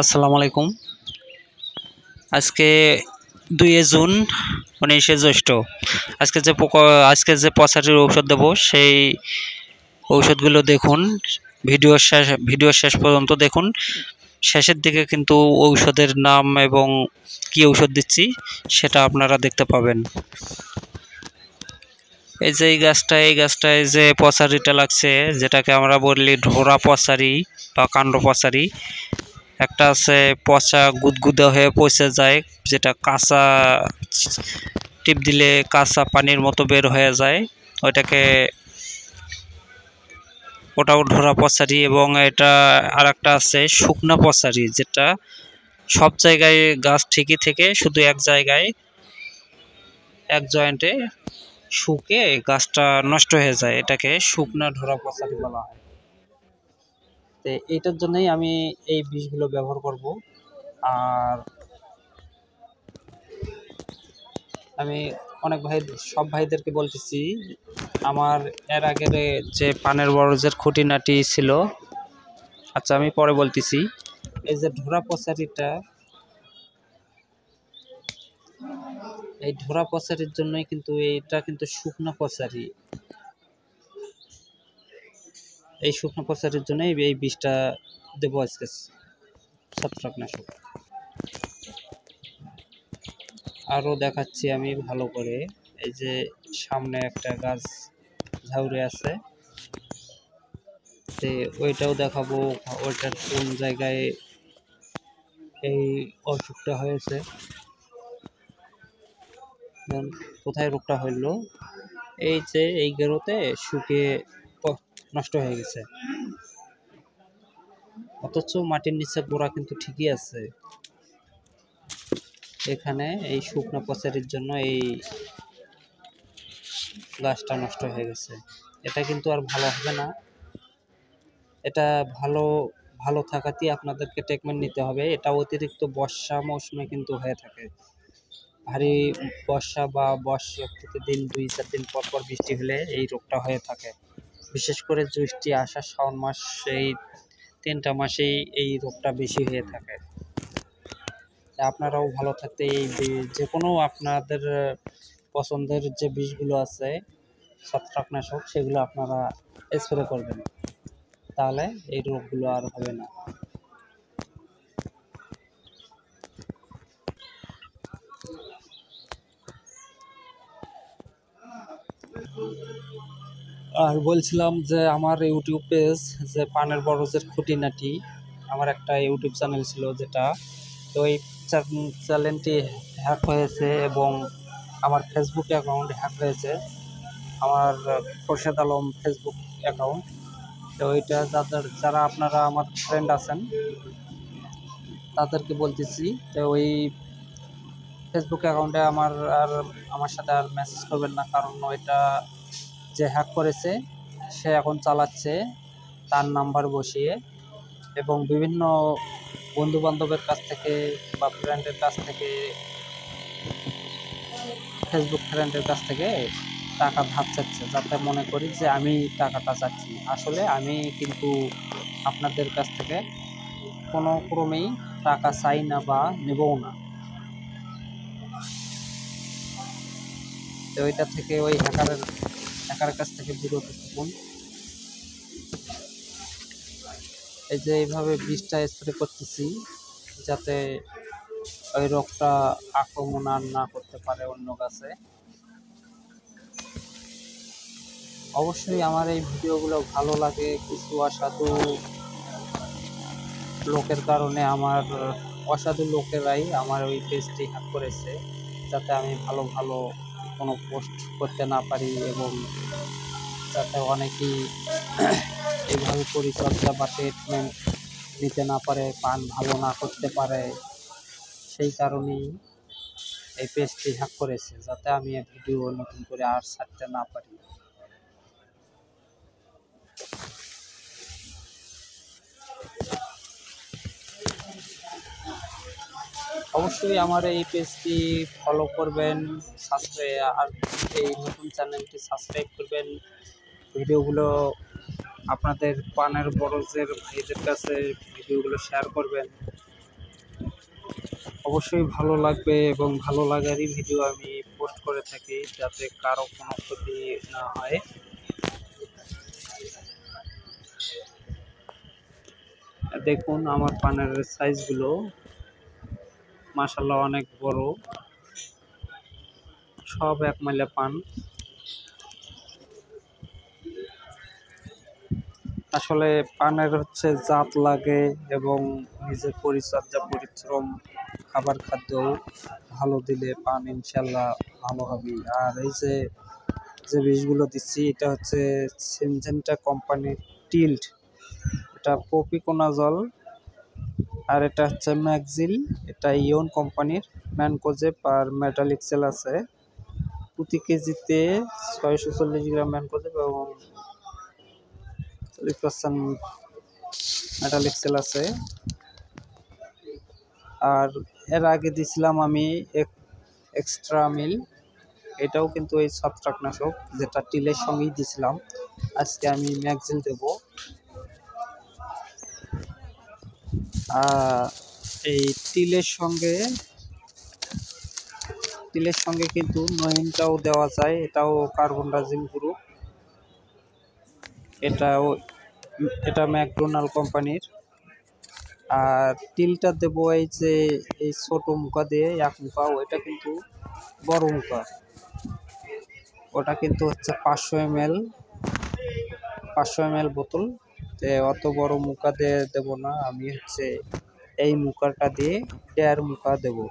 আসসালামু আলাইকুম। আজকে 2 জুন 19শে জ্যৈষ্ঠ। আজকে যে পচারির ঔষধ দেব সেই ঔষধগুলো দেখুন। ভিডিও শেষ পর্যন্ত দেখুন। শেষের দিকে কিন্তু ঔষধের নাম এবং কি ঔষধ দিচ্ছি সেটা আপনারা দেখতে পাবেন। এই যে এই গাছটায় যে পচারিটা লাগছে, যেটাকে আমরা বলি ঢোরা পচারি বা কাণ্ড পচারি। একটা আছে পচা গুদগুদে হয়ে পচে যায়, যেটা কাঁচা টিপ দিলে কাঁচা পানির মতো বের হয়ে যায়, ওটাও ঢোরা পচারি। এবং এটা আর একটা আছে শুকনা পচারি, যেটা সব জায়গায় গাছ ঠিকই থেকে শুধু এক জায়গায় এক জয়েন্টে শুকে গাছটা নষ্ট হয়ে যায়, এটাকে শুকনা ঢোরা পচারি বলা হয়। তো এইটার জন্যই আমি এই বিষগুলো ব্যবহার করব। আর আমি সব ভাইদেরকে বলতেছি, আমার এর আগের যে পানের বরজের খুঁটিনাটি ছিল, আচ্ছা আমি পরে বলতেছি। এই যে ঢোরা পচারিটা, এই ঢোরা পচারির জন্যই কিন্তু এইটা কিন্তু শুকনো পচারি। এই শুকনো পচারির জন্যই এই বিষটা দেবো আজকে, ছত্রাকনাশক। আরও দেখাচ্ছি আমি ভালো করে। এই যে সামনে একটা গাছ ঝাউরে আছে, তো ওইটাও দেখাবো, ওইটার কোন জায়গায় এই অসুখটা হয়েছে, কোথায় রোগটা হইলো। এই যে এই গেরোতে শুকিয়ে নষ্ট হয়ে গেছে, অথচ মাটির নিচে গোড়া কিন্তু ঠিকই আছে। এখানে এই শুকনো পচারির জন্য এই গাছটা নষ্ট হয়ে গেছে। এটা কিন্তু আর ভালো হবে না। এটা ভালো থাকাতেই আপনাদেরকে ট্রিটমেন্ট নিতে হবে। এটা অতিরিক্ত বর্ষা মৌসুমে কিন্তু হয়ে থাকে। ভারী বর্ষা বা প্রতিদিন 2-4 দিন পর পর বৃষ্টি হলে এই রোগটা হয়ে থাকে। বিশেষ করে জ্যৈষ্ঠী, আষাঢ়, শ্রাবণ মাস, এই 3টা মাসেই এই রোগটা বেশি হয়ে থাকে। আপনারাও ভালো থাকতে যে কোনো আপনাদের পছন্দের যে বিষগুলো আছে ছত্রাকনাশক, সেগুলো আপনারা স্প্রে করবেন, তাহলে এই রোগগুলো আর হবে না। আর বলছিলাম যে আমার ইউটিউব পেজ, যে পানের বরজের খুঁটিনাটি, আমার একটা ইউটিউব চ্যানেল ছিল যেটা, তো এই চ্যানেলটি হ্যাক হয়েছে এবং আমার ফেসবুক অ্যাকাউন্ট হ্যাক হয়েছে, আমার খোরশেদ আলম ফেসবুক অ্যাকাউন্ট। তো ওইটা যারা আপনারা আমার ফ্রেন্ড আছেন তাদেরকে বলতেছি, তো ওই ফেসবুক অ্যাকাউন্টে আমার সাথে আর মেসেজ করবেন না, কারণ ওইটা যে হ্যাক করেছে সে এখন চালাচ্ছে তার নাম্বার বসিয়ে, এবং বিভিন্ন বন্ধু বান্ধবের কাছ থেকে বা ফ্রেন্ডের কাছ থেকে, ফেসবুক ফ্রেন্ডের কাছ থেকে টাকা ধার চাচ্ছে, যাতে মনে করি যে আমি টাকাটা চাচ্ছি। আসলে আমি কিন্তু আপনাদের কাছ থেকে কোনো ক্রমেই টাকা চাই না বা নেবও না। তো ওইটা থেকে ওই হ্যাকারের কাছ থেকে বিরত থাকুন। এই যে এইভাবে বিষটা স্প্রে করতেছি, যাতে ওই রোগটা আক্রমণ আর না করতে পারে অন্য গাছে। অবশ্যই আমার এই ভিডিওগুলো ভালো লাগে কিছু অসাধু লোকের কারণে। অসাধু লোকেরাই আমার ওই পেজটি হ্যাক করেছে, যাতে আমি ভালো কোনো পোস্ট করতে না পারি, এবং যাতে অনেকেই এইভাবে পরিচর্যা বা ট্রিটমেন্ট নিতে না পারে, পান ভালো না করতে পারে। সেই কারণেই এই পেজটি হ্যাক করেছে, যাতে আমি ভিডিও নতুন করে আর ছাড়তে না পারি। অবশ্যই আমার এই পেজটি ফলো করবেন, আর এই নতুন চ্যানেলটি সাবস্ক্রাইব করবেন। ভিডিওগুলো আপনাদের পানের বরজের ভাইদের কাছে ভিডিওগুলো শেয়ার করবেন, অবশ্যই ভালো লাগবে এবং ভালো লাগারই ভিডিও আমি পোস্ট করে থাকি, যাতে কারো কোনো ক্ষতি না হয়। দেখুন আমার পানের সাইজগুলো মাশাআল্লাহ অনেক বড়, সব এক মাইলা পান। আসলে পানের হচ্ছে জাত লাগে এবং নিজের পরিচর্যা পরিশ্রম খাবার খাদ্য ভালো দিলে পান ইনশাল্লাহ ভালো হবে। আর এই যে যে বীজগুলো দিচ্ছি এটা হচ্ছে সিনজেন্টা কোম্পানির টিল্ড, এটা প্রপিকোনাজল। আর এটা হচ্ছে ম্যাগজিল, এটা ইয়ন কোম্পানির ম্যানকোজেব আর মেটালিক্সেল আছে। প্রতি কেজিতে 640 গ্রাম ম্যানকোজেব এবং 40% মেটালিক্সেল আছে। আর এর আগে দিছিলাম আমি এক্সট্রা মিল, এটাও কিন্তু এই ছত্রাকনাশক, যেটা টিলের সঙ্গেই দিছিলাম। আজকে আমি ম্যাগজিল দেব। এই টিলের সঙ্গে কিন্তু নইনটাও দেওয়া যায়, এটাও কার্বনডাজিম গ্রুপ। এটা ম্যাকডোনাল্ড কোম্পানির। আর টিলটা দেবো এই যে এই ছোট মুখা দিয়ে এক মুখা, ওইটা কিন্তু বড় মুখা, ওটা কিন্তু হচ্ছে 500 ml বোতল। অত বড় মুখা দিয়ে দেবো না, আমি হচ্ছে এই মুখাটা দিয়ে 1.5 মুখা দেবো।